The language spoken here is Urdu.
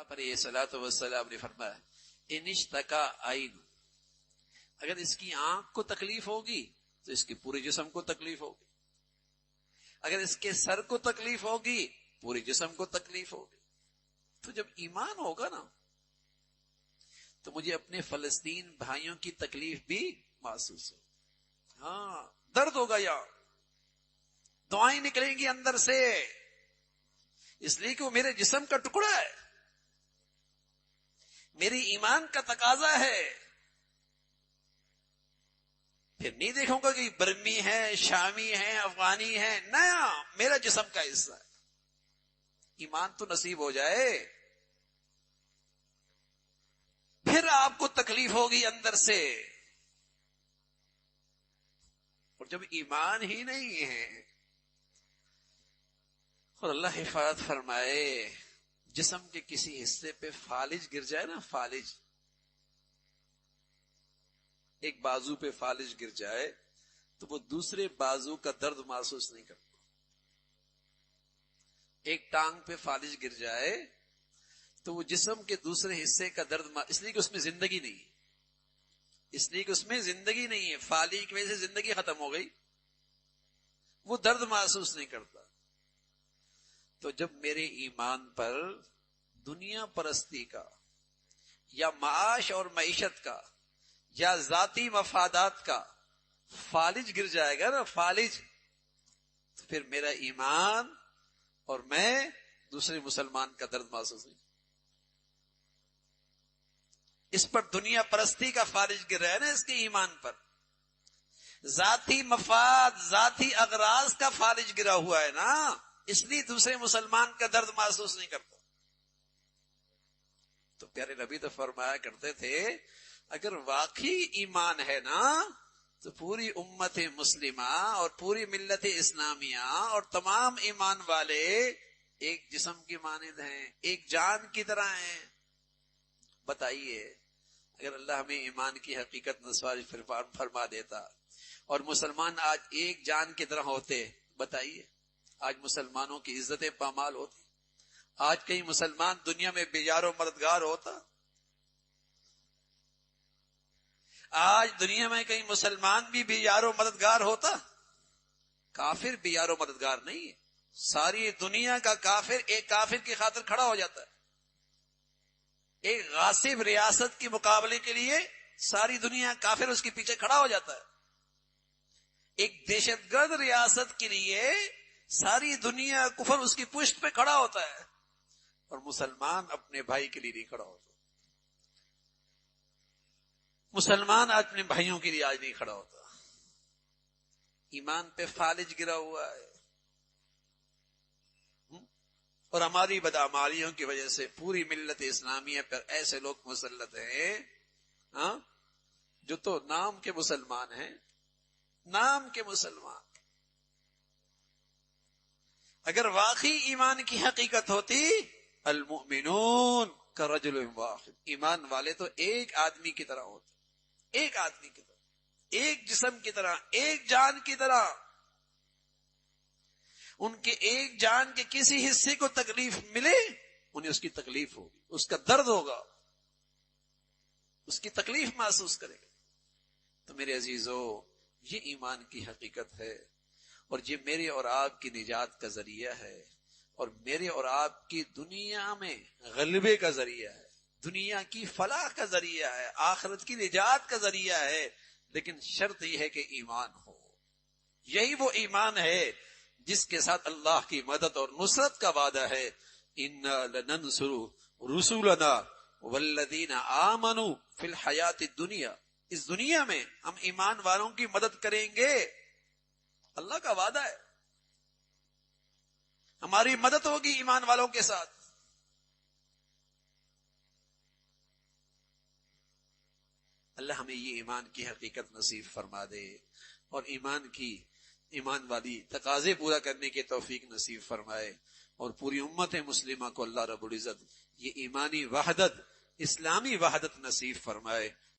آپ علیہ الصلوۃ والسلام نے فرمایا انشتکا عین، اگر اس کی آنکھ کو تکلیف ہوگی تو اس کے پورے جسم کو تکلیف ہوگی، اگر اس کے سر کو تکلیف ہوگی پورے جسم کو تکلیف ہوگی۔ تو جب ایمان ہوگا نا تو مجھے اپنے فلسطین بھائیوں کی تکلیف بھی محسوس ہو، ہاں درد ہوگا، یا دعائیں نکلیں گی اندر سے، اس لیے کہ وہ میرے جسم کا ٹکڑا ہے، میری ایمان کا تقاضا ہے۔ پھر نہیں دیکھوں گا کہ برمی ہے، شامی ہے، افغانی ہے، نیا میرا جسم کا حصہ ہے۔ ایمان تو نصیب ہو جائے، پھر آپ کو تکلیف ہوگی اندر سے۔ اور جب ایمان ہی نہیں ہے، اور اللہ حفاظت فرمائے جسم کے کسی حصے پہ فالج گر جائے نا، فالج، ایک بازو پہ فالج گر جائے تو وہ دوسرے بازو کا درد محسوس نہیں کرتا۔ ایک ٹانگ پہ فالج گر جائے تو وہ جسم کے دوسرے حصے کا درد اس لیے کہ اس میں زندگی نہیں ہے، اس لیے کہ اس میں زندگی نہیں ہے، فالج کی وجہ سے زندگی ختم ہو گئی، وہ درد محسوس نہیں کرتا۔ تو جب میرے ایمان پر دنیا پرستی کا یا معاش اور معیشت کا یا ذاتی مفادات کا فالج گر جائے گا نا، فالج، تو پھر میرا ایمان اور میں دوسرے مسلمان کا درد محسوس نہیں۔ اس پر دنیا پرستی کا فالج گر رہا ہے نا، اس کے ایمان پر ذاتی مفاد، ذاتی اغراض کا فالج گرا ہوا ہے نا، اس لیے دوسرے مسلمان کا درد محسوس نہیں کرتا۔ تو پیارے نبی تو فرمایا کرتے تھے اگر واقعی ایمان ہے نا تو پوری امت مسلمہ اور پوری ملت اسلامیہ اور تمام ایمان والے ایک جسم کی مانند ہیں، ایک جان کی طرح ہیں۔ بتائیے اگر اللہ ہمیں ایمان کی حقیقت نصواری فرما دیتا اور مسلمان آج ایک جان کی طرح ہوتے، بتائیے آج مسلمانوں کی عزتیں پامال ہوتی، آج کئی مسلمان دنیا میں بے یار و مددگار ہوتا، آج دنیا میں کئی مسلمان بھی بے یار و مددگار ہوتا۔ کافر بے یار و مددگار نہیں ہے، ساری دنیا کا کافر ایک کافر کی خاطر کھڑا ہو جاتا ہے، ایک غاصب ریاست کے مقابلے کے لیے ساری دنیا کافر اس کے پیچھے کھڑا ہو جاتا ہے، ایک دہشت گرد ریاست کے لیے ساری دنیا کفر اس کی پشت پہ کھڑا ہوتا ہے، اور مسلمان اپنے بھائی کے لیے نہیں کھڑا ہوتا، مسلمان اپنے بھائیوں کے لیے آج نہیں کھڑا ہوتا۔ ایمان پہ فالج گرا ہوا ہے، اور ہماری بدعمالیوں کی وجہ سے پوری ملت اسلامیہ پر ایسے لوگ مسلط ہیں جو تو نام کے مسلمان ہیں، نام کے مسلمان۔ اگر واقعی ایمان کی حقیقت ہوتی المؤمنون کرجل واحد، ایمان والے تو ایک آدمی کی طرح ہوتے، ایک آدمی کی طرح، ایک جسم کی طرح، ایک جان کی طرح۔ ان کے ایک جان کے کسی حصے کو تکلیف ملے انہیں اس کی تکلیف ہوگی، اس کا درد ہوگا، اس کی تکلیف محسوس کرے گا۔ تو میرے عزیزو، یہ ایمان کی حقیقت ہے، اور یہ میرے اور آپ کی نجات کا ذریعہ ہے، اور میرے اور آپ کی دنیا میں غلبے کا ذریعہ ہے، دنیا کی فلاح کا ذریعہ ہے، آخرت کی نجات کا ذریعہ ہے۔ لیکن شرط یہ ہے کہ ایمان ہو، یہی وہ ایمان ہے جس کے ساتھ اللہ کی مدد اور نصرت کا وعدہ ہے۔ اِنَّا لَنَنْصُرُ رُسُولَنَا وَالَّذِينَ آمَنُوا فِي الْحَيَاةِ الدُّنْيَا، اس دنیا میں ہم ایمان والوں کی مدد کریں گے، اللہ کا وعدہ ہے، ہماری مدد ہوگی ایمان والوں کے ساتھ۔ اللہ ہمیں یہ ایمان کی حقیقت نصیب فرما دے، اور ایمان والی تقاضے پورا کرنے کی توفیق نصیب فرمائے، اور پوری امت مسلمہ کو اللہ رب العزت یہ ایمانی وحدت، اسلامی وحدت نصیب فرمائے۔